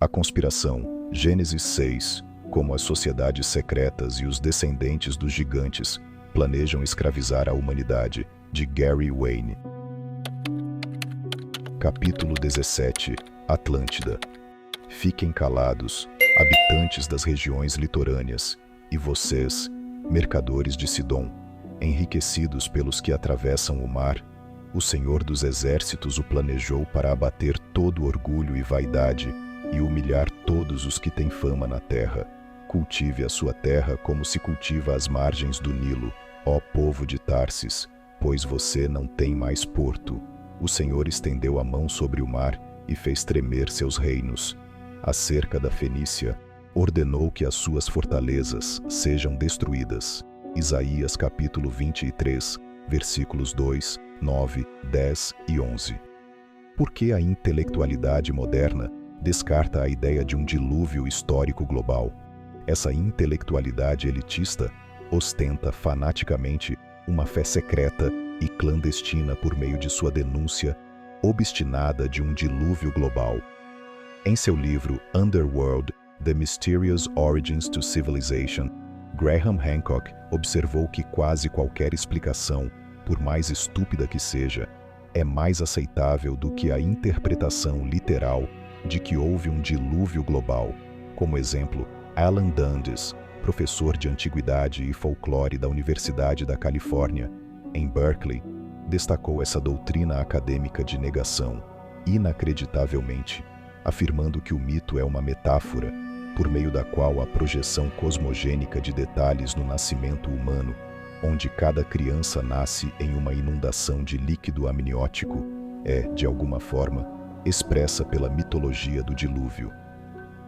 A conspiração, Gênesis 6, como as sociedades secretas e os descendentes dos gigantes planejam escravizar a humanidade, de Gary Wayne. Capítulo 17. Atlântida. Fiquem calados, habitantes das regiões litorâneas, e vocês, mercadores de Sidom, enriquecidos pelos que atravessam o mar. O Senhor dos Exércitos o planejou para abater todo orgulho e vaidade e humilhar todos os que têm fama na terra. Cultive a sua terra como se cultiva as margens do Nilo, ó povo de Tarsis, pois você não tem mais porto. O Senhor estendeu a mão sobre o mar e fez tremer seus reinos. Acerca da Fenícia, ordenou que as suas fortalezas sejam destruídas. Isaías capítulo 23, versículos 2, 9, 10 e 11. Por que a intelectualidade moderna descarta a ideia de um dilúvio histórico global? Essa intelectualidade elitista ostenta fanaticamente uma fé secreta e clandestina por meio de sua denúncia obstinada de um dilúvio global. Em seu livro Underworld: The Mysterious Origins to Civilization, Graham Hancock observou que quase qualquer explicação, por mais estúpida que seja, é mais aceitável do que a interpretação literal de que houve um dilúvio global. Como exemplo, Alan Dundes, professor de Antiguidade e Folclore da Universidade da Califórnia, em Berkeley, destacou essa doutrina acadêmica de negação, inacreditavelmente, afirmando que o mito é uma metáfora, por meio da qual a projeção cosmogênica de detalhes no nascimento humano, onde cada criança nasce em uma inundação de líquido amniótico, é, de alguma forma, expressa pela mitologia do dilúvio.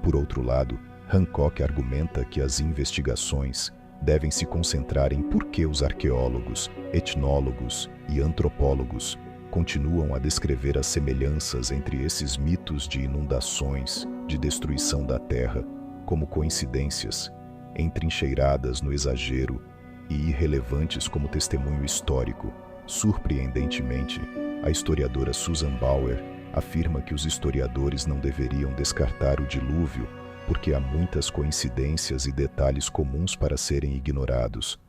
Por outro lado, Hancock argumenta que as investigações devem se concentrar em por que os arqueólogos, etnólogos e antropólogos continuam a descrever as semelhanças entre esses mitos de inundações, de destruição da terra, como coincidências, entrincheiradas no exagero e irrelevantes como testemunho histórico. Surpreendentemente, a historiadora Susan Bauer afirma que os historiadores não deveriam descartar o dilúvio porque há muitas coincidências e detalhes comuns para serem ignorados.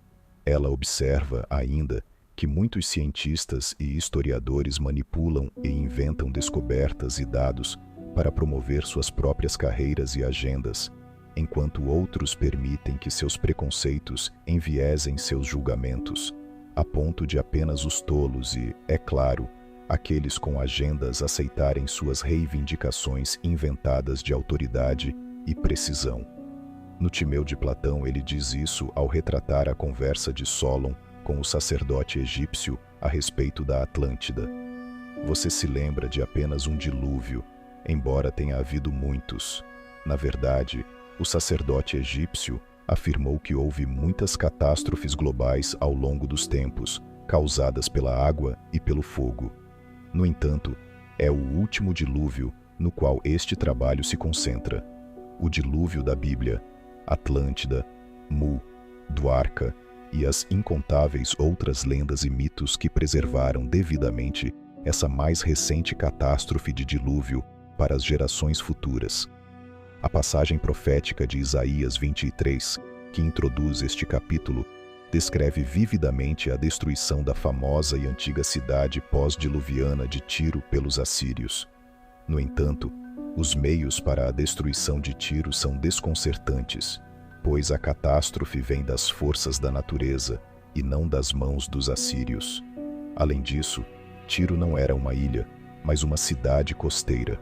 Ela observa, ainda, que muitos cientistas e historiadores manipulam e inventam descobertas e dados para promover suas próprias carreiras e agendas, enquanto outros permitem que seus preconceitos enviesem seus julgamentos, a ponto de apenas os tolos e, é claro, aqueles com agendas aceitarem suas reivindicações inventadas de autoridade e precisão. No Timeu de Platão, ele diz isso ao retratar a conversa de Solon com o sacerdote egípcio a respeito da Atlântida. Você se lembra de apenas um dilúvio, embora tenha havido muitos. Na verdade, o sacerdote egípcio afirmou que houve muitas catástrofes globais ao longo dos tempos, causadas pela água e pelo fogo. No entanto, é o último dilúvio no qual este trabalho se concentra. O dilúvio da Bíblia, Atlântida, Mu, Dwarka e as incontáveis outras lendas e mitos que preservaram devidamente essa mais recente catástrofe de dilúvio para as gerações futuras. A passagem profética de Isaías 23, que introduz este capítulo, descreve vividamente a destruição da famosa e antiga cidade pós-diluviana de Tiro pelos assírios. No entanto, os meios para a destruição de Tiro são desconcertantes, pois a catástrofe vem das forças da natureza e não das mãos dos assírios. Além disso, Tiro não era uma ilha, mas uma cidade costeira.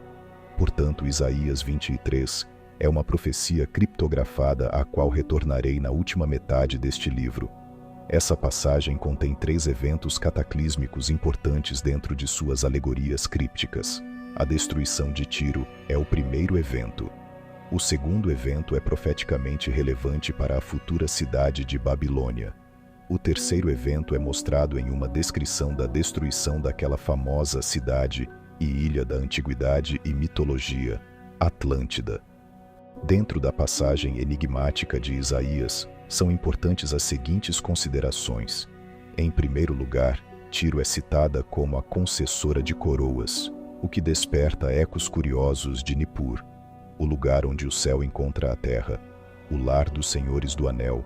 Portanto, Isaías 23 é uma profecia criptografada à qual retornarei na última metade deste livro. Essa passagem contém 3 eventos cataclísmicos importantes dentro de suas alegorias crípticas. A destruição de Tiro é o primeiro evento. O segundo evento é profeticamente relevante para a futura cidade de Babilônia. O terceiro evento é mostrado em uma descrição da destruição daquela famosa cidade e ilha da antiguidade e mitologia, Atlântida. Dentro da passagem enigmática de Isaías, são importantes as seguintes considerações. Em primeiro lugar, Tiro é citada como a concessora de coroas, o que desperta ecos curiosos de Nippur. o lugar onde o céu encontra a terra, o lar dos senhores do anel,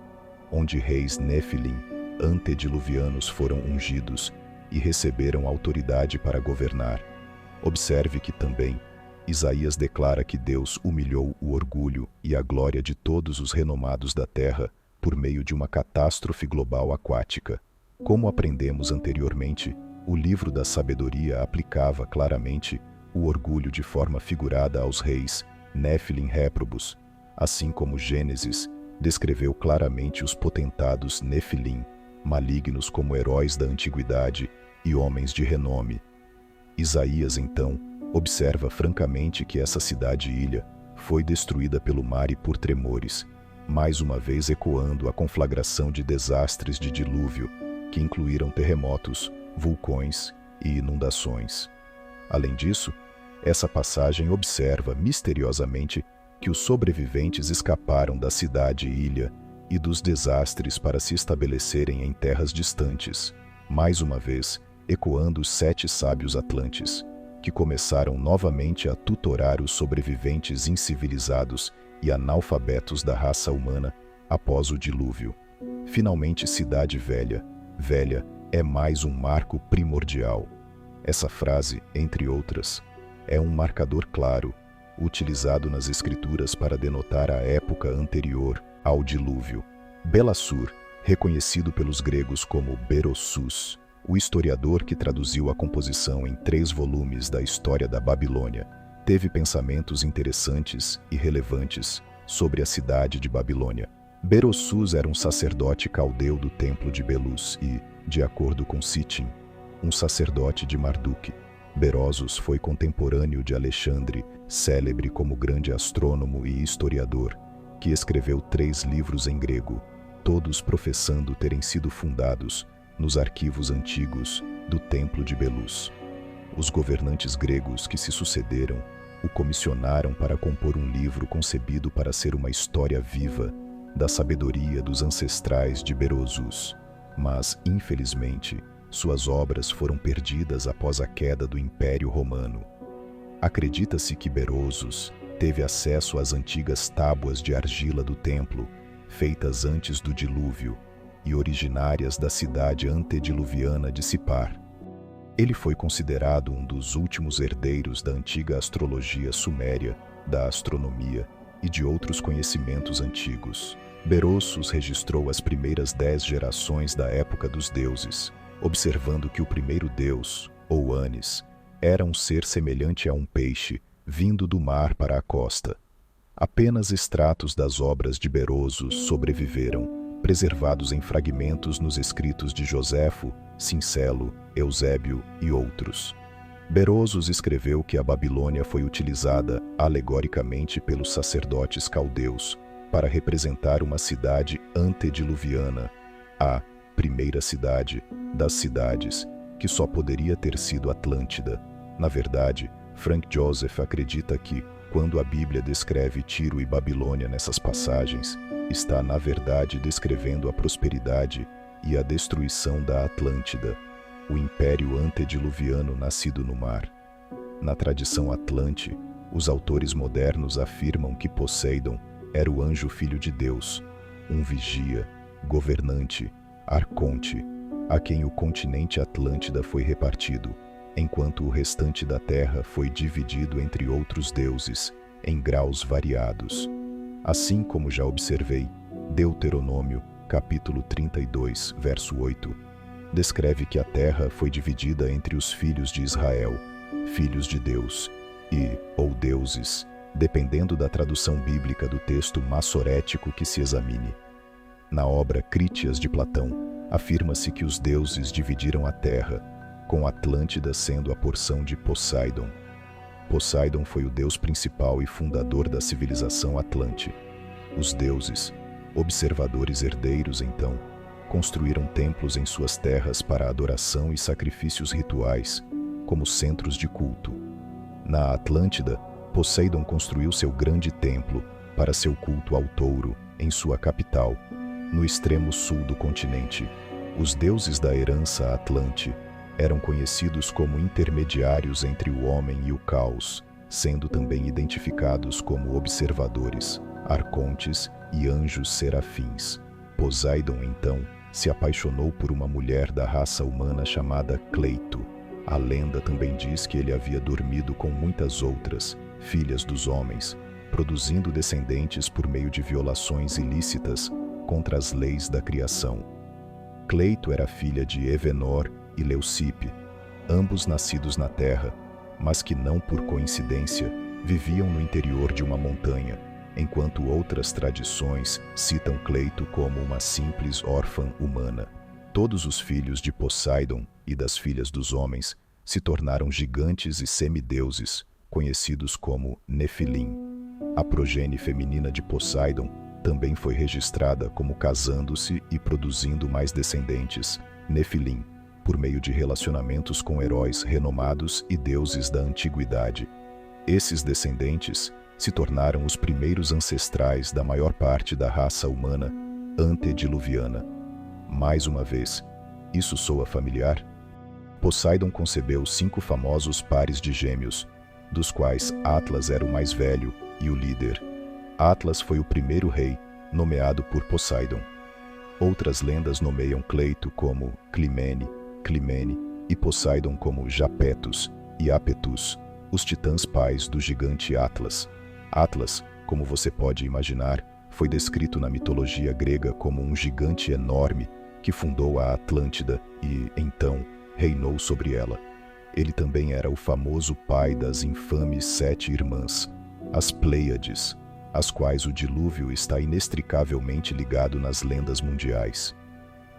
onde reis Néfilim, antediluvianos foram ungidos e receberam autoridade para governar. Observe que também Isaías declara que Deus humilhou o orgulho e a glória de todos os renomados da terra por meio de uma catástrofe global aquática. Como aprendemos anteriormente, o livro da sabedoria aplicava claramente o orgulho de forma figurada aos reis Néfilim réprobos, assim como Gênesis descreveu claramente os potentados Nefilim, malignos como heróis da antiguidade e homens de renome. Isaías, então, observa francamente que essa cidade-ilha foi destruída pelo mar e por tremores, mais uma vez ecoando a conflagração de desastres de dilúvio, que incluíram terremotos, vulcões e inundações. Além disso, essa passagem observa misteriosamente que os sobreviventes escaparam da cidade-ilha e dos desastres para se estabelecerem em terras distantes, mais uma vez ecoando os 7 sábios atlantes, que começaram novamente a tutorar os sobreviventes incivilizados e analfabetos da raça humana após o dilúvio. Finalmente, Cidade Velha. Velha é mais um marco primordial. Essa frase, entre outras, é um marcador claro, utilizado nas escrituras para denotar a época anterior ao dilúvio. Belassur, reconhecido pelos gregos como Berossus, o historiador que traduziu a composição em 3 volumes da história da Babilônia, teve pensamentos interessantes e relevantes sobre a cidade de Babilônia. Berossus era um sacerdote caldeu do templo de Belus e, de acordo com Sitchin, um sacerdote de Marduk. Berosus foi contemporâneo de Alexandre, célebre como grande astrônomo e historiador, que escreveu 3 livros em grego, todos professando terem sido fundados nos arquivos antigos do Templo de Belus. Os governantes gregos que se sucederam o comissionaram para compor um livro concebido para ser uma história viva da sabedoria dos ancestrais de Berosus, mas, infelizmente, suas obras foram perdidas após a queda do Império Romano. Acredita-se que Berosus teve acesso às antigas tábuas de argila do templo, feitas antes do dilúvio e originárias da cidade antediluviana de Sipar. Ele foi considerado um dos últimos herdeiros da antiga astrologia suméria, da astronomia e de outros conhecimentos antigos. Berossus registrou as primeiras 10 gerações da época dos deuses, observando que o primeiro deus, ou Anis, era um ser semelhante a um peixe, vindo do mar para a costa. Apenas extratos das obras de Berossus sobreviveram, preservados em fragmentos nos escritos de Joséfo, Sincelo, Eusébio e outros. Berossus escreveu que a Babilônia foi utilizada alegoricamente pelos sacerdotes caldeus para representar uma cidade antediluviana, a primeira cidade das cidades, que só poderia ter sido Atlântida. Na verdade, Frank Joseph acredita que, quando a Bíblia descreve Tiro e Babilônia nessas passagens, está na verdade descrevendo a prosperidade e a destruição da Atlântida, o império antediluviano nascido no mar. Na tradição atlante, os autores modernos afirmam que Poseidon era o anjo filho de Deus, um vigia, governante, arconte, a quem o continente Atlântida foi repartido, enquanto o restante da terra foi dividido entre outros deuses, em graus variados. Assim como já observei, Deuteronômio, capítulo 32, verso 8, descreve que a terra foi dividida entre os filhos de Israel, filhos de Deus, e, ou deuses, dependendo da tradução bíblica do texto massorético que se examine. Na obra Crítias de Platão, afirma-se que os deuses dividiram a terra, com Atlântida sendo a porção de Poseidon. Poseidon foi o deus principal e fundador da civilização atlante. Os deuses, observadores herdeiros então, construíram templos em suas terras para adoração e sacrifícios rituais, como centros de culto. Na Atlântida, Poseidon construiu seu grande templo para seu culto ao touro, em sua capital, no extremo sul do continente. Os deuses da herança atlante eram conhecidos como intermediários entre o homem e o caos, sendo também identificados como observadores, arcontes e anjos serafins. Poseidon, então, se apaixonou por uma mulher da raça humana chamada Cleito. A lenda também diz que ele havia dormido com muitas outras, filhas dos homens, produzindo descendentes por meio de violações ilícitas contra as leis da criação. Cleito era filha de Evenor e Leucipe, ambos nascidos na terra, mas que não por coincidência viviam no interior de uma montanha, enquanto outras tradições citam Cleito como uma simples órfã humana. Todos os filhos de Poseidon e das filhas dos homens se tornaram gigantes e semideuses, conhecidos como Nefilim. A progenie feminina de Poseidon também foi registrada como casando-se e produzindo mais descendentes, Nefilim, por meio de relacionamentos com heróis renomados e deuses da antiguidade. Esses descendentes se tornaram os primeiros ancestrais da maior parte da raça humana antediluviana. Mais uma vez, isso soa familiar? Poseidon concebeu 5 famosos pares de gêmeos, dos quais Atlas era o mais velho e o líder. Atlas foi o primeiro rei, nomeado por Poseidon. Outras lendas nomeiam Cleito como Climene e Poseidon como Japetus e Apetus, os titãs pais do gigante Atlas. Atlas, como você pode imaginar, foi descrito na mitologia grega como um gigante enorme que fundou a Atlântida e, então, reinou sobre ela. Ele também era o famoso pai das infames 7 irmãs, as Pleiades, às quais o dilúvio está inextricavelmente ligado nas lendas mundiais.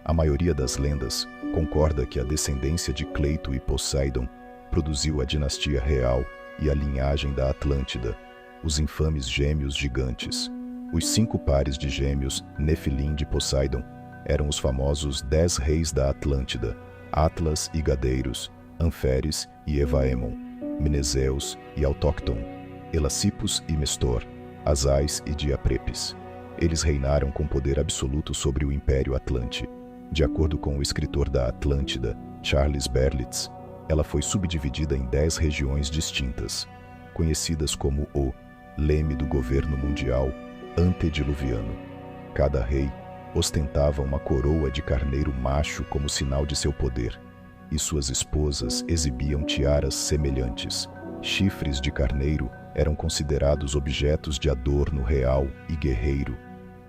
A maioria das lendas concorda que a descendência de Cleito e Poseidon produziu a dinastia real e a linhagem da Atlântida, os infames gêmeos gigantes. Os 5 pares de gêmeos Nefilim de Poseidon eram os famosos 10 reis da Atlântida, Atlas e Gadeiros, Anferes e Evaemon, Mneseus e Autócton, Elassipos e Mestor, Asais e Diaprepes. Eles reinaram com poder absoluto sobre o Império Atlante. De acordo com o escritor da Atlântida, Charles Berlitz, ela foi subdividida em 10 regiões distintas, conhecidas como o leme do governo mundial antediluviano. Cada rei ostentava uma coroa de carneiro macho como sinal de seu poder, e suas esposas exibiam tiaras semelhantes. Chifres de carneiro eram considerados objetos de adorno real e guerreiro,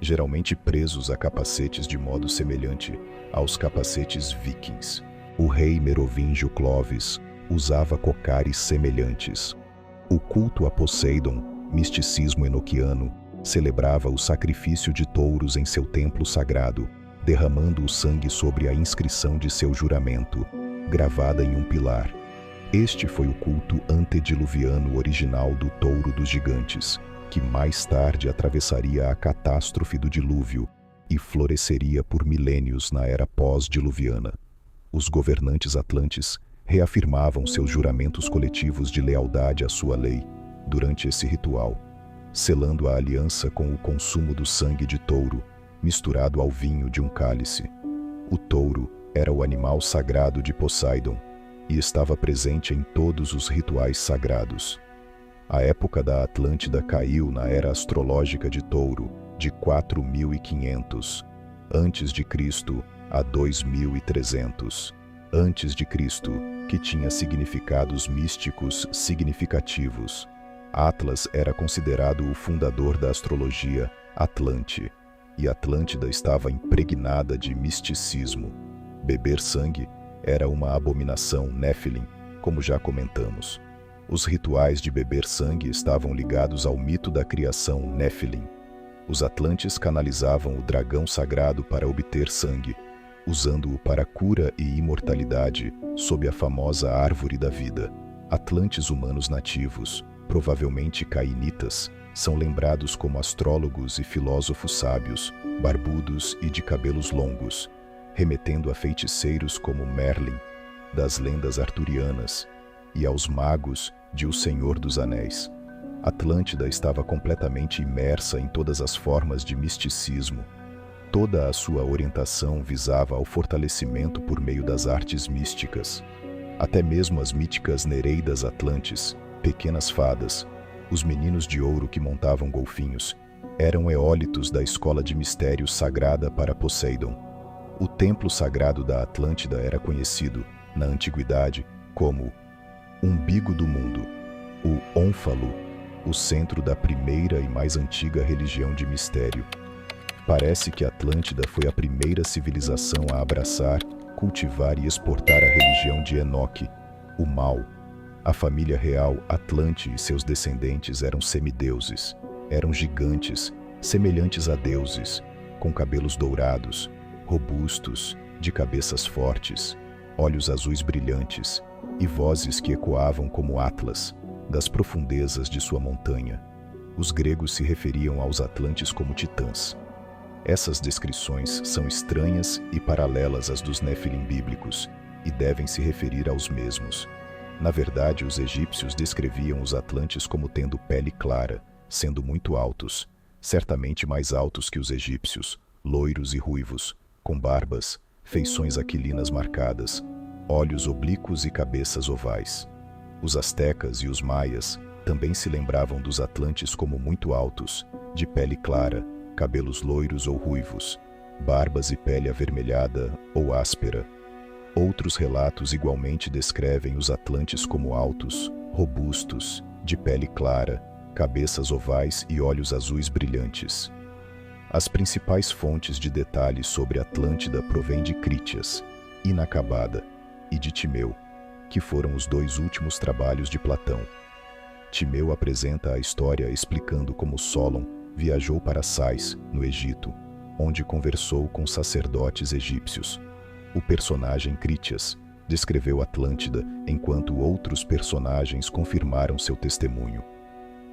geralmente presos a capacetes de modo semelhante aos capacetes vikings. O rei merovingio Clovis usava cocares semelhantes. O culto a Poseidon, misticismo enoquiano, celebrava o sacrifício de touros em seu templo sagrado, derramando o sangue sobre a inscrição de seu juramento, gravada em um pilar. Este foi o culto antediluviano original do touro dos gigantes, que mais tarde atravessaria a catástrofe do dilúvio e floresceria por milênios na era pós-diluviana. Os governantes atlantes reafirmavam seus juramentos coletivos de lealdade à sua lei durante esse ritual, selando a aliança com o consumo do sangue de touro, misturado ao vinho de um cálice. O touro era o animal sagrado de Poseidon e estava presente em todos os rituais sagrados. A época da Atlântida caiu na era astrológica de Touro, de 4500 a.C. a 2300 a.C., que tinha significados místicos significativos. Atlas era considerado o fundador da astrologia Atlante, e Atlântida estava impregnada de misticismo. Beber sangue era uma abominação Nefilim, como já comentamos. Os rituais de beber sangue estavam ligados ao mito da criação Nefilim. Os atlantes canalizavam o dragão sagrado para obter sangue, usando-o para cura e imortalidade sob a famosa árvore da vida. Atlantes humanos nativos, provavelmente cainitas, são lembrados como astrólogos e filósofos sábios, barbudos e de cabelos longos, remetendo a feiticeiros como Merlin, das lendas arturianas, e aos magos de O Senhor dos Anéis. Atlântida estava completamente imersa em todas as formas de misticismo. Toda a sua orientação visava ao fortalecimento por meio das artes místicas. Até mesmo as míticas Nereidas Atlantes, pequenas fadas, os meninos de ouro que montavam golfinhos, eram eólitos da escola de mistérios sagrada para Poseidon. O templo sagrado da Atlântida era conhecido, na antiguidade, como umbigo do mundo, o Ónfalo, o centro da primeira e mais antiga religião de mistério. Parece que Atlântida foi a primeira civilização a abraçar, cultivar e exportar a religião de Enoque, o mal. A família real Atlante e seus descendentes eram semideuses. Eram gigantes, semelhantes a deuses, com cabelos dourados, robustos, de cabeças fortes, olhos azuis brilhantes e vozes que ecoavam como Atlas, das profundezas de sua montanha. Os gregos se referiam aos atlantes como titãs. Essas descrições são estranhas e paralelas às dos Néfilim bíblicos e devem se referir aos mesmos. Na verdade, os egípcios descreviam os atlantes como tendo pele clara, sendo muito altos, certamente mais altos que os egípcios, loiros e ruivos, com barbas, feições aquilinas marcadas, olhos oblíquos e cabeças ovais. Os astecas e os maias também se lembravam dos atlantes como muito altos, de pele clara, cabelos loiros ou ruivos, barbas e pele avermelhada ou áspera. Outros relatos igualmente descrevem os atlantes como altos, robustos, de pele clara, cabeças ovais e olhos azuis brilhantes. As principais fontes de detalhes sobre Atlântida provêm de Crítias, Inacabada, e de Timeu, que foram os dois últimos trabalhos de Platão. Timeu apresenta a história explicando como Solon viajou para Sais, no Egito, onde conversou com sacerdotes egípcios. O personagem Crítias descreveu Atlântida, enquanto outros personagens confirmaram seu testemunho.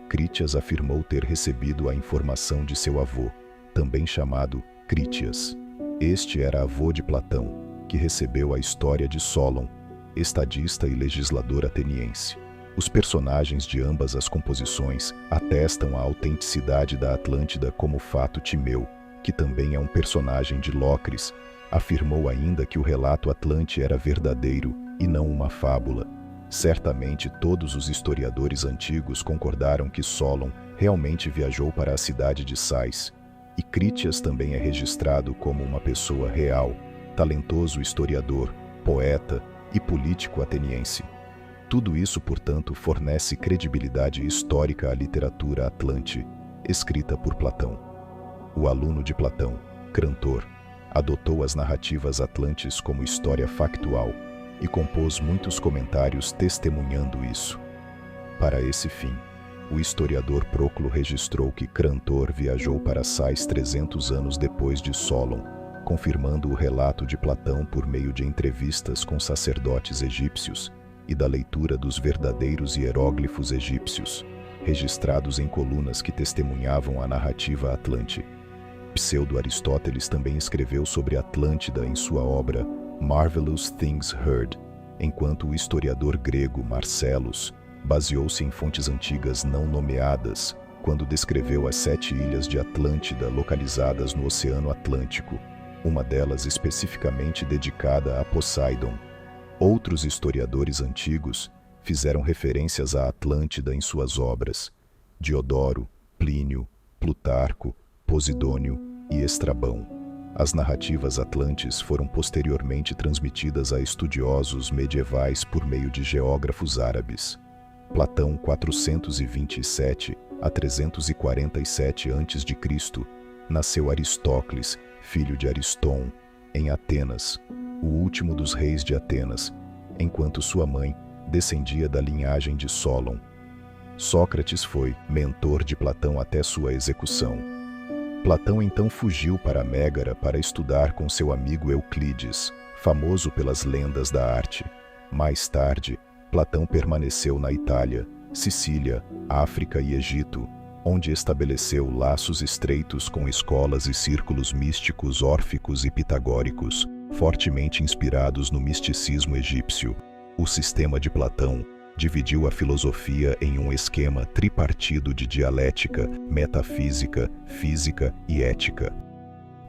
Crítias afirmou ter recebido a informação de seu avô, também chamado Crítias. Este era avô de Platão, que recebeu a história de Solon, estadista e legislador ateniense. Os personagens de ambas as composições atestam a autenticidade da Atlântida como fato. Timeu, que também é um personagem de Lócris, afirmou ainda que o relato atlante era verdadeiro e não uma fábula. Certamente todos os historiadores antigos concordaram que Solon realmente viajou para a cidade de Sais, e Crítias também é registrado como uma pessoa real, talentoso historiador, poeta e político ateniense. Tudo isso, portanto, fornece credibilidade histórica à literatura atlante, escrita por Platão. O aluno de Platão, Crantor, adotou as narrativas atlantes como história factual e compôs muitos comentários testemunhando isso. Para esse fim, o historiador Próclo registrou que Crantor viajou para Sais 300 anos depois de Solon, confirmando o relato de Platão por meio de entrevistas com sacerdotes egípcios e da leitura dos verdadeiros hieróglifos egípcios, registrados em colunas que testemunhavam a narrativa atlante. Pseudo-Aristóteles também escreveu sobre Atlântida em sua obra Marvelous Things Heard, enquanto o historiador grego Marcellus baseou-se em fontes antigas não nomeadas quando descreveu as 7 ilhas de Atlântida localizadas no Oceano Atlântico, uma delas especificamente dedicada a Poseidon. Outros historiadores antigos fizeram referências à Atlântida em suas obras: Diodoro, Plínio, Plutarco, Posidônio e Estrabão. As narrativas atlantes foram posteriormente transmitidas a estudiosos medievais por meio de geógrafos árabes. Platão 427 a 347 a.C., nasceu Aristócles, filho de Ariston, em Atenas, o último dos reis de Atenas, enquanto sua mãe descendia da linhagem de Solon. Sócrates foi mentor de Platão até sua execução. Platão então fugiu para Mégara para estudar com seu amigo Euclides, famoso pelas lendas da arte. Mais tarde, Platão permaneceu na Itália, Sicília, África e Egito, onde estabeleceu laços estreitos com escolas e círculos místicos órficos e pitagóricos, fortemente inspirados no misticismo egípcio. O sistema de Platão dividiu a filosofia em um esquema tripartido de dialética, metafísica, física e ética.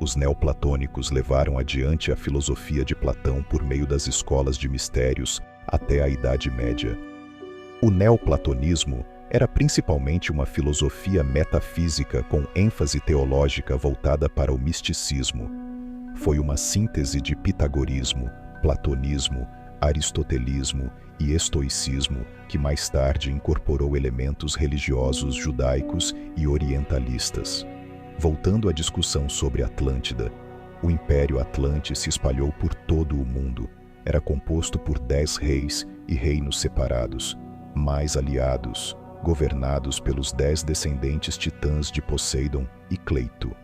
Os neoplatônicos levaram adiante a filosofia de Platão por meio das escolas de mistérios até a Idade Média. O neoplatonismo era principalmente uma filosofia metafísica com ênfase teológica voltada para o misticismo. Foi uma síntese de pitagorismo, platonismo, aristotelismo e estoicismo que mais tarde incorporou elementos religiosos judaicos e orientalistas. Voltando à discussão sobre Atlântida, o Império Atlante se espalhou por todo o mundo. Era composto por 10 reis e reinos separados, mais aliados, governados pelos 10 descendentes titãs de Poseidon e Cleito.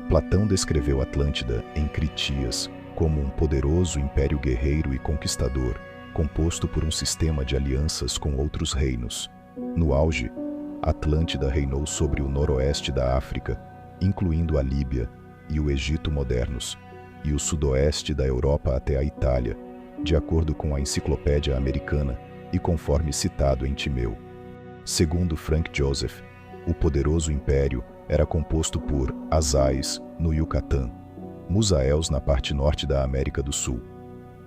Platão descreveu Atlântida em Critias como um poderoso império guerreiro e conquistador, composto por um sistema de alianças com outros reinos. No auge, Atlântida reinou sobre o noroeste da África, incluindo a Líbia e o Egito modernos, e o sudoeste da Europa até a Itália, de acordo com a Enciclopédia Americana e conforme citado em Timeu. Segundo Frank Joseph, o poderoso império era composto por Azais, no Yucatán, Musaels na parte norte da América do Sul,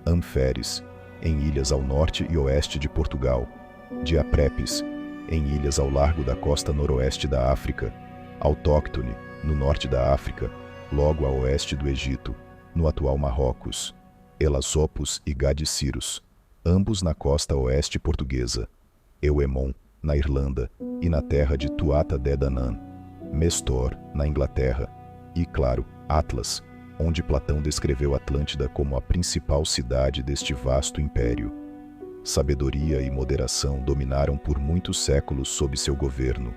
Amferes, em ilhas ao norte e oeste de Portugal, Diaprépes, em ilhas ao largo da costa noroeste da África, Autóctone, no norte da África, logo a oeste do Egito, no atual Marrocos, Elasopos e Gadiciros, ambos na costa oeste portuguesa, Euemon, na Irlanda, e na terra de Tuatha Dé Danann, Mestor, na Inglaterra, e, claro, Atlas, onde Platão descreveu Atlântida como a principal cidade deste vasto império. Sabedoria e moderação dominaram por muitos séculos sob seu governo.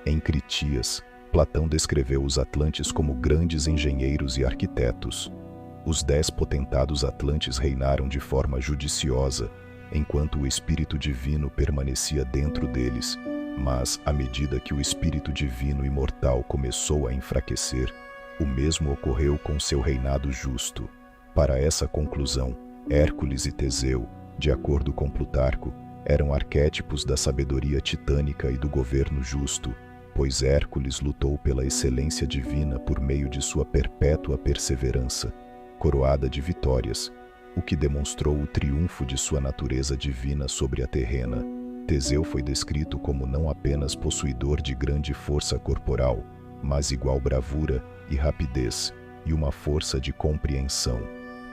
Em Critias, Platão descreveu os atlantes como grandes engenheiros e arquitetos. Os 10 potentados atlantes reinaram de forma judiciosa, enquanto o espírito divino permanecia dentro deles, mas, à medida que o espírito divino imortal começou a enfraquecer, o mesmo ocorreu com seu reinado justo. Para essa conclusão, Hércules e Teseu, de acordo com Plutarco, eram arquétipos da sabedoria titânica e do governo justo, pois Hércules lutou pela excelência divina por meio de sua perpétua perseverança, coroada de vitórias, o que demonstrou o triunfo de sua natureza divina sobre a terrena. Teseu foi descrito como não apenas possuidor de grande força corporal, mas igual bravura e rapidez, e uma força de compreensão.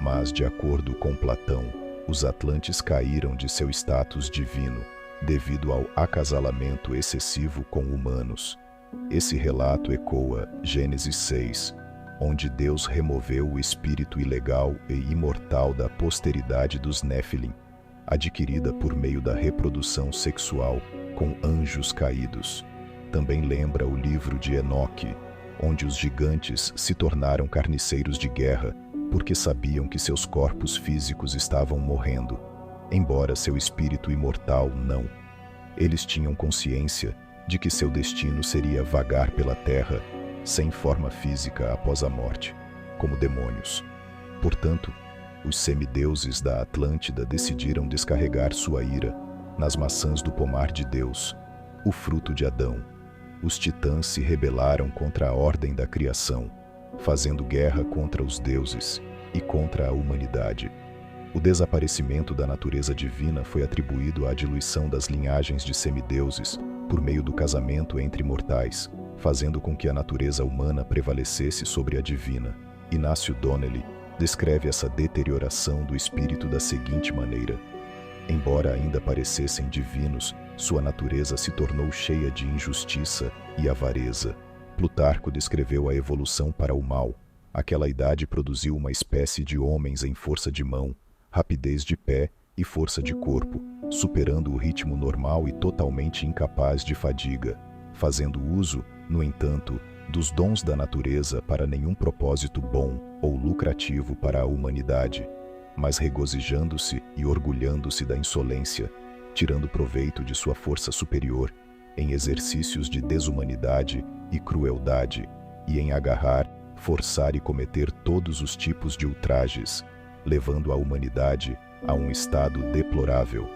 Mas, de acordo com Platão, os atlantes caíram de seu status divino, devido ao acasalamento excessivo com humanos. Esse relato ecoa Gênesis 6, onde Deus removeu o espírito ilegal e imortal da posteridade dos Néfilim, adquirida por meio da reprodução sexual com anjos caídos. Também lembra o livro de Enoque, onde os gigantes se tornaram carniceiros de guerra porque sabiam que seus corpos físicos estavam morrendo, embora seu espírito imortal não. Eles tinham consciência de que seu destino seria vagar pela terra, sem forma física após a morte, como demônios. Portanto, os semideuses da Atlântida decidiram descarregar sua ira nas maçãs do pomar de Deus, o fruto de Adão. Os titãs se rebelaram contra a ordem da criação, fazendo guerra contra os deuses e contra a humanidade. O desaparecimento da natureza divina foi atribuído à diluição das linhagens de semideuses por meio do casamento entre mortais, fazendo com que a natureza humana prevalecesse sobre a divina. Inácio Donnelly descreve essa deterioração do espírito da seguinte maneira: embora ainda parecessem divinos, sua natureza se tornou cheia de injustiça e avareza. Plutarco descreveu a evolução para o mal. Aquela idade produziu uma espécie de homens em força de mão, rapidez de pé e força de corpo, superando o ritmo normal e totalmente incapaz de fadiga, fazendo uso, no entanto, dos dons da natureza para nenhum propósito bom ou lucrativo para a humanidade, mas regozijando-se e orgulhando-se da insolência, tirando proveito de sua força superior em exercícios de desumanidade e crueldade, e em agarrar, forçar e cometer todos os tipos de ultrajes, levando a humanidade a um estado deplorável.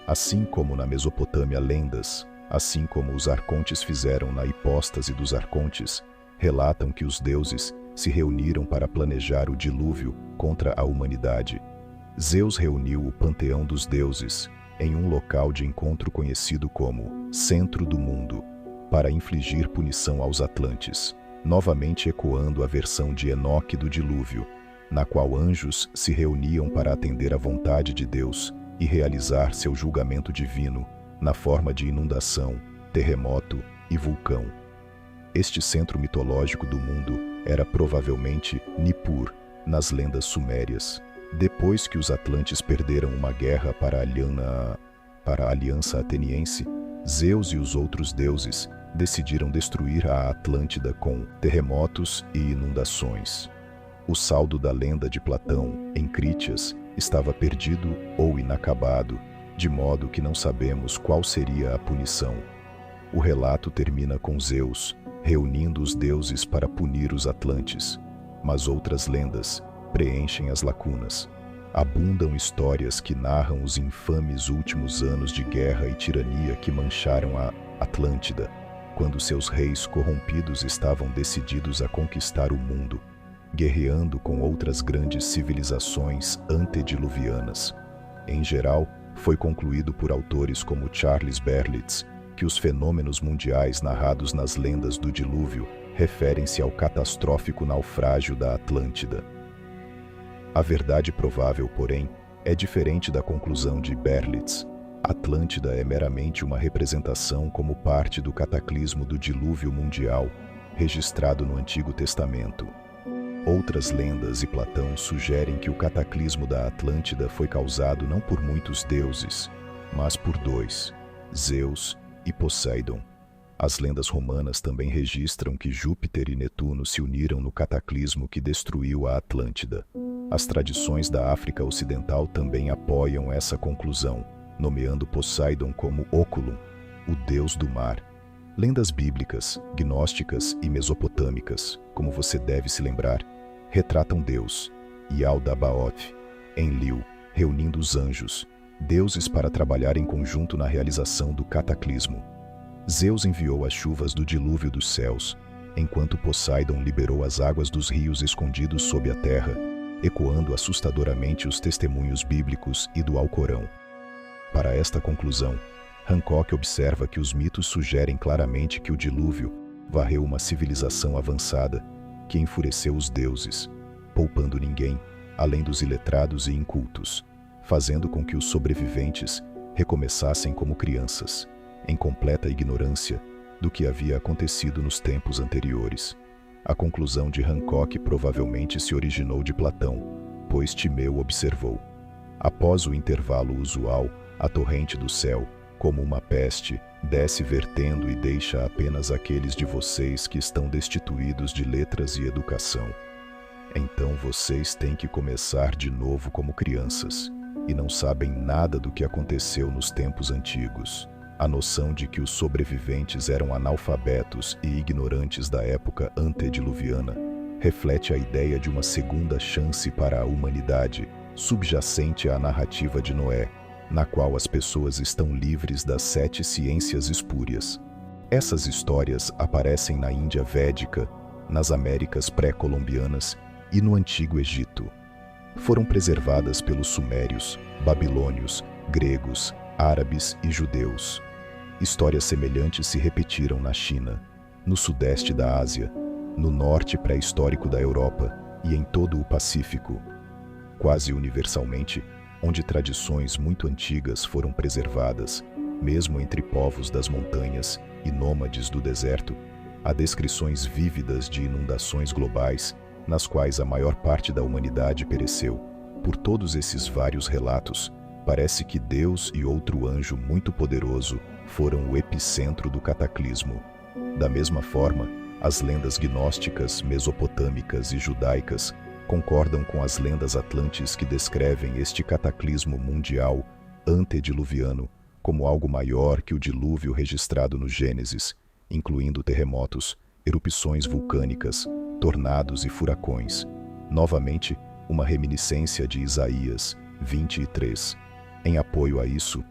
Assim como na Mesopotâmia lendas, assim como os arcontes fizeram na hipóstase dos arcontes, relatam que os deuses se reuniram para planejar o dilúvio contra a humanidade. Zeus reuniu o panteão dos deuses, em um local de encontro conhecido como Centro do Mundo, para infligir punição aos Atlantes, novamente ecoando a versão de Enoque do dilúvio, na qual anjos se reuniam para atender à vontade de Deus e realizar seu julgamento divino na forma de inundação, terremoto e vulcão. Este centro mitológico do mundo era provavelmente Nippur, nas lendas sumérias. Depois que os Atlantes perderam uma guerra para a Aliança Ateniense, Zeus e os outros deuses decidiram destruir a Atlântida com terremotos e inundações. O saldo da lenda de Platão, em Crítias, estava perdido ou inacabado, de modo que não sabemos qual seria a punição. O relato termina com Zeus reunindo os deuses para punir os Atlantes, mas outras lendas preenchem as lacunas. Abundam histórias que narram os infames últimos anos de guerra e tirania que mancharam a Atlântida, quando seus reis corrompidos estavam decididos a conquistar o mundo, guerreando com outras grandes civilizações antediluvianas. Em geral, foi concluído por autores como Charles Berlitz que os fenômenos mundiais narrados nas lendas do dilúvio referem-se ao catastrófico naufrágio da Atlântida. A verdade provável, porém, é diferente da conclusão de Berlitz. Atlântida é meramente uma representação como parte do cataclismo do dilúvio mundial, registrado no Antigo Testamento. Outras lendas e Platão sugerem que o cataclismo da Atlântida foi causado não por muitos deuses, mas por dois, Zeus e Poseidon. As lendas romanas também registram que Júpiter e Netuno se uniram no cataclismo que destruiu a Atlântida. As tradições da África Ocidental também apoiam essa conclusão, nomeando Poseidon como Oculum, o deus do mar. Lendas bíblicas, gnósticas e mesopotâmicas, como você deve se lembrar, retratam Deus, Yaldabaoth, Enlil, reunindo os anjos, deuses para trabalhar em conjunto na realização do cataclismo. Zeus enviou as chuvas do dilúvio dos céus, enquanto Poseidon liberou as águas dos rios escondidos sob a terra, ecoando assustadoramente os testemunhos bíblicos e do Alcorão. Para esta conclusão, Hancock observa que os mitos sugerem claramente que o dilúvio varreu uma civilização avançada que enfureceu os deuses, poupando ninguém, além dos iletrados e incultos, fazendo com que os sobreviventes recomeçassem como crianças, em completa ignorância do que havia acontecido nos tempos anteriores. A conclusão de Hancock provavelmente se originou de Platão, pois Timeu observou: após o intervalo usual, a torrente do céu, como uma peste, desce vertendo e deixa apenas aqueles de vocês que estão destituídos de letras e educação. Então vocês têm que começar de novo como crianças, e não sabem nada do que aconteceu nos tempos antigos. A noção de que os sobreviventes eram analfabetos e ignorantes da época antediluviana reflete a ideia de uma segunda chance para a humanidade, subjacente à narrativa de Noé, na qual as pessoas estão livres das 7 ciências espúrias. Essas histórias aparecem na Índia Védica, nas Américas pré-colombianas e no Antigo Egito. Foram preservadas pelos sumérios, babilônios, gregos, árabes e judeus. Histórias semelhantes se repetiram na China, no sudeste da Ásia, no norte pré-histórico da Europa e em todo o Pacífico. Quase universalmente, onde tradições muito antigas foram preservadas, mesmo entre povos das montanhas e nômades do deserto, há descrições vívidas de inundações globais, nas quais a maior parte da humanidade pereceu. Por todos esses vários relatos, parece que Deus e outro anjo muito poderoso foram o epicentro do cataclismo. Da mesma forma, as lendas gnósticas, mesopotâmicas e judaicas concordam com as lendas atlantes que descrevem este cataclismo mundial antediluviano como algo maior que o dilúvio registrado no Gênesis, incluindo terremotos, erupções vulcânicas, tornados e furacões. Novamente, uma reminiscência de Isaías 23. Em apoio a isso,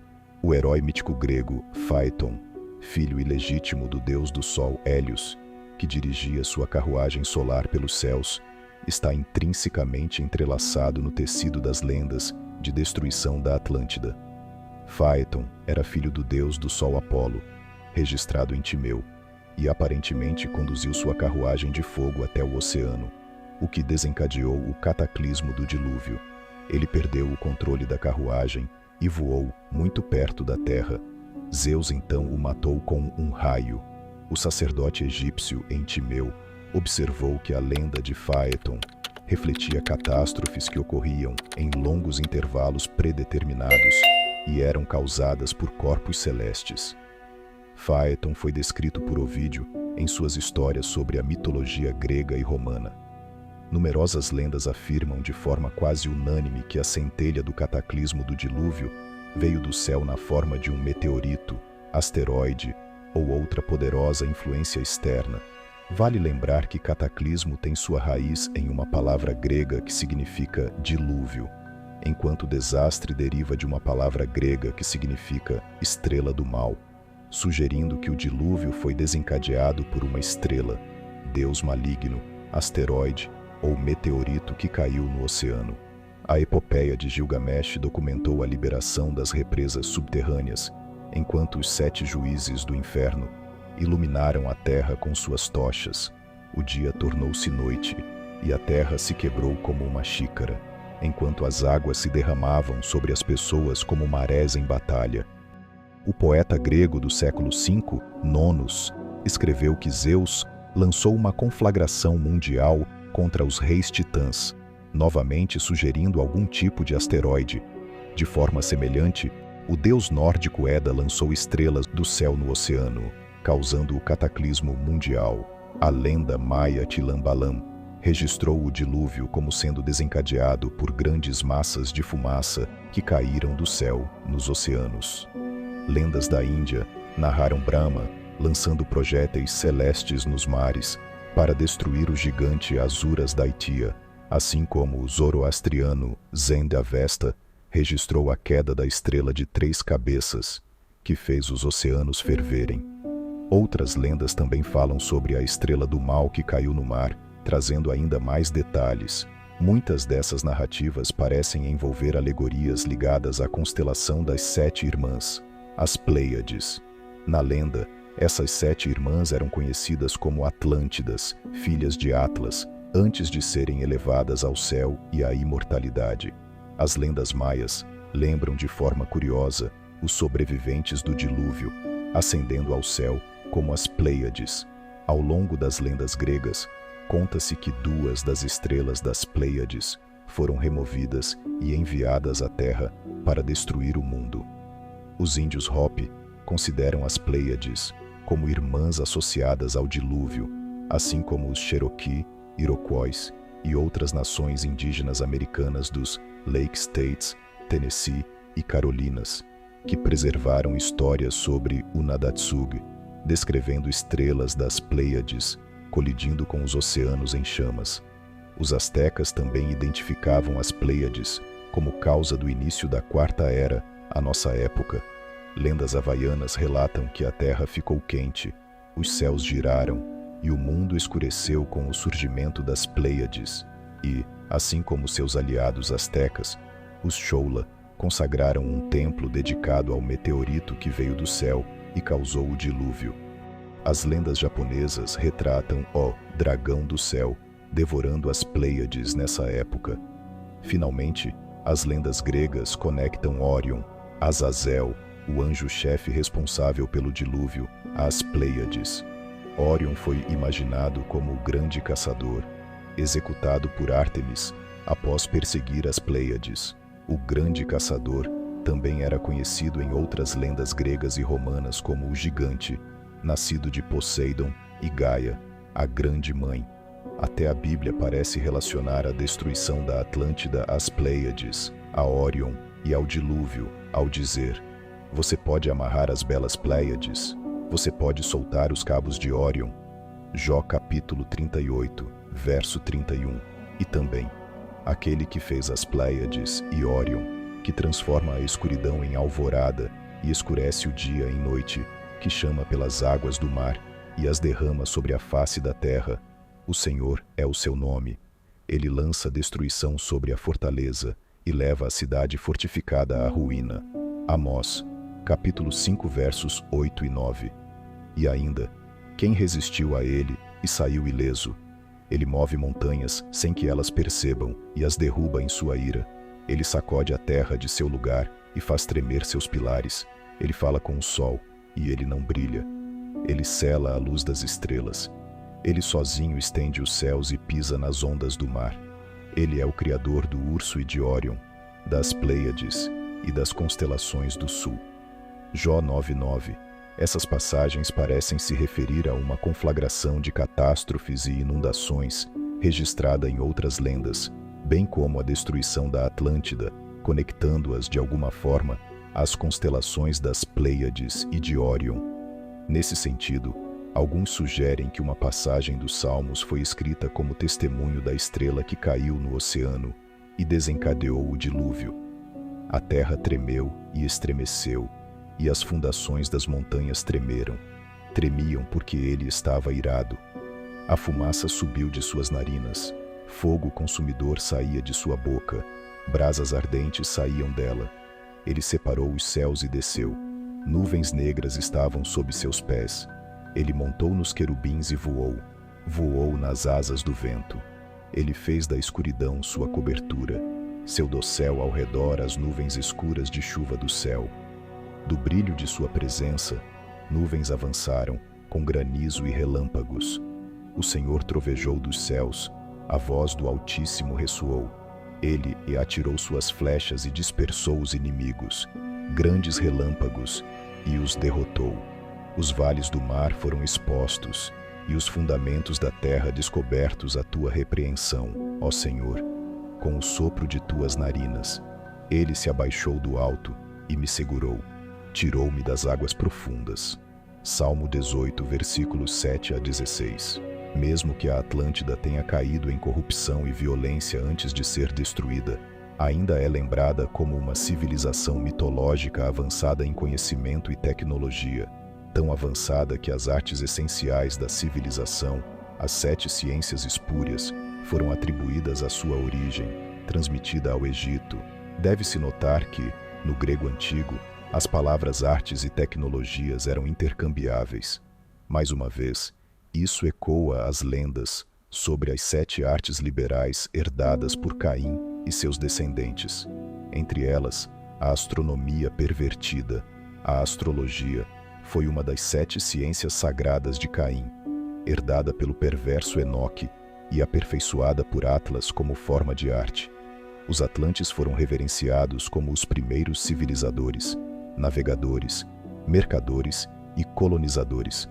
o herói mítico grego Phaeton, filho ilegítimo do deus do sol Hélios, que dirigia sua carruagem solar pelos céus, está intrinsecamente entrelaçado no tecido das lendas de destruição da Atlântida. Fáeton era filho do deus do sol Apolo, registrado em Timeu, e aparentemente conduziu sua carruagem de fogo até o oceano, o que desencadeou o cataclismo do dilúvio. Ele perdeu o controle da carruagem e voou muito perto da terra. Zeus então o matou com um raio. O sacerdote egípcio em Timeu observou que a lenda de Fáeton refletia catástrofes que ocorriam em longos intervalos predeterminados e eram causadas por corpos celestes. Fáeton foi descrito por Ovídio em suas histórias sobre a mitologia grega e romana. Numerosas lendas afirmam de forma quase unânime que a centelha do cataclismo do dilúvio veio do céu na forma de um meteorito, asteroide ou outra poderosa influência externa. Vale lembrar que cataclismo tem sua raiz em uma palavra grega que significa dilúvio, enquanto desastre deriva de uma palavra grega que significa estrela do mal, sugerindo que o dilúvio foi desencadeado por uma estrela, deus maligno, asteroide ou meteorito que caiu no oceano. A epopeia de Gilgamesh documentou a liberação das represas subterrâneas, enquanto os 7 juízes do inferno iluminaram a terra com suas tochas. O dia tornou-se noite, e a terra se quebrou como uma xícara, enquanto as águas se derramavam sobre as pessoas como marés em batalha. O poeta grego do século V, Nonos, escreveu que Zeus lançou uma conflagração mundial contra os reis titãs, novamente sugerindo algum tipo de asteroide. De forma semelhante, o deus nórdico Eda lançou estrelas do céu no oceano, causando o cataclismo mundial. A lenda maia Tilambalam registrou o dilúvio como sendo desencadeado por grandes massas de fumaça que caíram do céu nos oceanos. Lendas da Índia narraram Brahma lançando projéteis celestes nos mares para destruir o gigante Asuras Daitya, assim como o zoroastriano Zend-Avesta registrou a queda da estrela de 3 cabeças, que fez os oceanos ferverem. Outras lendas também falam sobre a estrela do mal que caiu no mar, trazendo ainda mais detalhes. Muitas dessas narrativas parecem envolver alegorias ligadas à constelação das 7 irmãs, as Pleiades. Na lenda, essas 7 irmãs eram conhecidas como Atlântidas, filhas de Atlas, antes de serem elevadas ao céu e à imortalidade. As lendas maias lembram de forma curiosa os sobreviventes do dilúvio, ascendendo ao céu como as Pleiades. Ao longo das lendas gregas, conta-se que 2 das estrelas das Pleiades foram removidas e enviadas à Terra para destruir o mundo. Os índios Hopi consideram as Pleiades como irmãs associadas ao dilúvio, assim como os Cherokee, Iroquois e outras nações indígenas americanas dos Lake States, Tennessee e Carolinas, que preservaram histórias sobre o Nadatsug, descrevendo estrelas das Pleiades colidindo com os oceanos em chamas. Os astecas também identificavam as Pleiades como causa do início da Quarta Era, a nossa época. Lendas havaianas relatam que a terra ficou quente, os céus giraram e o mundo escureceu com o surgimento das Pleiades e, assim como seus aliados astecas, os Chola consagraram um templo dedicado ao meteorito que veio do céu e causou o dilúvio. As lendas japonesas retratam o dragão do céu devorando as Pleiades nessa época. Finalmente, as lendas gregas conectam Órion, Azazel, o anjo-chefe responsável pelo dilúvio, às Pleiades. Órion foi imaginado como o grande caçador, executado por Ártemis após perseguir as Pleiades. O grande caçador também era conhecido em outras lendas gregas e romanas como o gigante, nascido de Poseidon e Gaia, a grande mãe. Até a Bíblia parece relacionar a destruição da Atlântida às Pleiades, a Órion e ao dilúvio, ao dizer: você pode amarrar as belas Pleiades, você pode soltar os cabos de Órion. Jó capítulo 38, verso 31. E também, aquele que fez as Pleiades e Órion, que transforma a escuridão em alvorada e escurece o dia em noite, que chama pelas águas do mar e as derrama sobre a face da terra. O Senhor é o seu nome. Ele lança destruição sobre a fortaleza e leva a cidade fortificada à ruína. Amós, capítulo 5, versos 8 e 9. E ainda, quem resistiu a ele e saiu ileso? Ele move montanhas sem que elas percebam e as derruba em sua ira. Ele sacode a terra de seu lugar e faz tremer seus pilares. Ele fala com o sol e ele não brilha. Ele sela a luz das estrelas. Ele sozinho estende os céus e pisa nas ondas do mar. Ele é o criador do Urso e de Órion, das Pleiades e das constelações do sul. Jó 9:9. Essas passagens parecem se referir a uma conflagração de catástrofes e inundações registrada em outras lendas, bem como a destruição da Atlântida, conectando-as de alguma forma às constelações das Pleiades e de Órion. Nesse sentido, alguns sugerem que uma passagem dos Salmos foi escrita como testemunho da estrela que caiu no oceano e desencadeou o dilúvio. A terra tremeu e estremeceu, e as fundações das montanhas tremeram. Tremiam porque ele estava irado. A fumaça subiu de suas narinas, fogo consumidor saía de sua boca, brasas ardentes saíam dela. Ele separou os céus e desceu. Nuvens negras estavam sob seus pés. Ele montou nos querubins e voou. Voou nas asas do vento. Ele fez da escuridão sua cobertura. Seu dossel ao redor as nuvens escuras de chuva do céu. Do brilho de sua presença, nuvens avançaram, com granizo e relâmpagos. O Senhor trovejou dos céus, a voz do Altíssimo ressoou. Ele atirou suas flechas e dispersou os inimigos, grandes relâmpagos, e os derrotou. Os vales do mar foram expostos, e os fundamentos da terra descobertos à tua repreensão, ó Senhor, com o sopro de tuas narinas. Ele se abaixou do alto e me segurou. Tirou-me das águas profundas. Salmo 18, versículos 7 a 16. Mesmo que a Atlântida tenha caído em corrupção e violência antes de ser destruída, ainda é lembrada como uma civilização mitológica avançada em conhecimento e tecnologia, tão avançada que as artes essenciais da civilização, as 7 ciências espúrias, foram atribuídas à sua origem, transmitida ao Egito. Deve-se notar que, no grego antigo, as palavras artes e tecnologias eram intercambiáveis. Mais uma vez, isso ecoa as lendas sobre as 7 artes liberais herdadas por Caim e seus descendentes. Entre elas, a astronomia pervertida, a astrologia, foi uma das 7 ciências sagradas de Caim, herdada pelo perverso Enoque e aperfeiçoada por Atlas como forma de arte. Os Atlantes foram reverenciados como os primeiros civilizadores, navegadores, mercadores e colonizadores.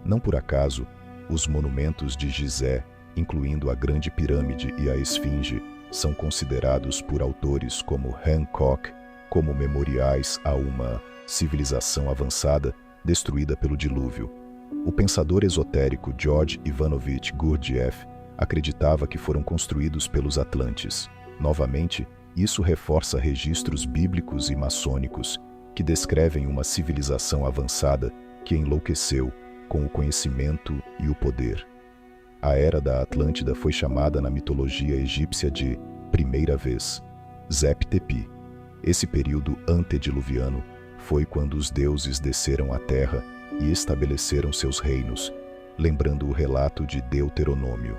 Não por acaso, os monumentos de Gizé, incluindo a Grande Pirâmide e a Esfinge, são considerados por autores como Hancock como memoriais a uma civilização avançada destruída pelo dilúvio. O pensador esotérico George Ivanovich Gurdjieff acreditava que foram construídos pelos Atlantes. Novamente, isso reforça registros bíblicos e maçônicos que descrevem uma civilização avançada que enlouqueceu com o conhecimento e o poder. A era da Atlântida foi chamada na mitologia egípcia de Primeira Vez, Zep-Tepi. Esse período antediluviano foi quando os deuses desceram à terra e estabeleceram seus reinos, lembrando o relato de Deuteronômio.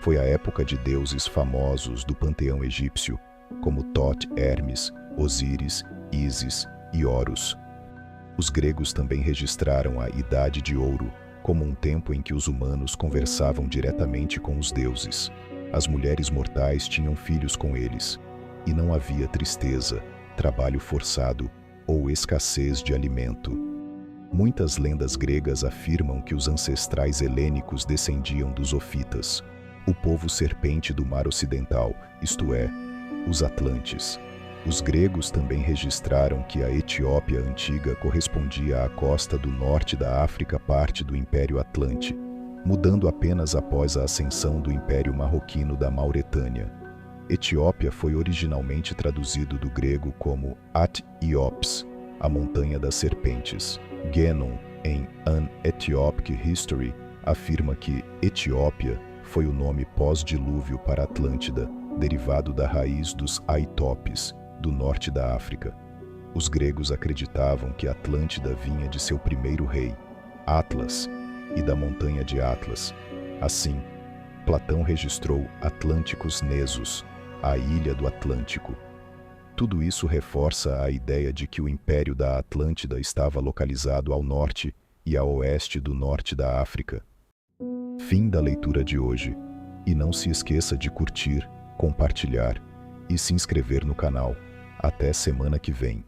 Foi a época de deuses famosos do panteão egípcio, como Thoth, Hermes, Osíris, Ísis e Horus. Os gregos também registraram a Idade de Ouro como um tempo em que os humanos conversavam diretamente com os deuses. As mulheres mortais tinham filhos com eles, e não havia tristeza, trabalho forçado ou escassez de alimento. Muitas lendas gregas afirmam que os ancestrais helênicos descendiam dos Ofitas, o povo serpente do mar ocidental, isto é, os Atlantes. Os gregos também registraram que a Etiópia antiga correspondia à costa do norte da África, parte do Império Atlante, mudando apenas após a ascensão do Império Marroquino da Mauretânia. Etiópia foi originalmente traduzido do grego como At-Iops, a montanha das serpentes. Guénon, em An Ethiopic History, afirma que Etiópia foi o nome pós-dilúvio para Atlântida, derivado da raiz dos Aitopes, do norte da África. Os gregos acreditavam que Atlântida vinha de seu primeiro rei, Atlas, e da montanha de Atlas. Assim, Platão registrou Atlânticos Nesos, a ilha do Atlântico. Tudo isso reforça a ideia de que o Império da Atlântida estava localizado ao norte e a oeste do norte da África. Fim da leitura de hoje. E não se esqueça de curtir, compartilhar e se inscrever no canal. Até semana que vem.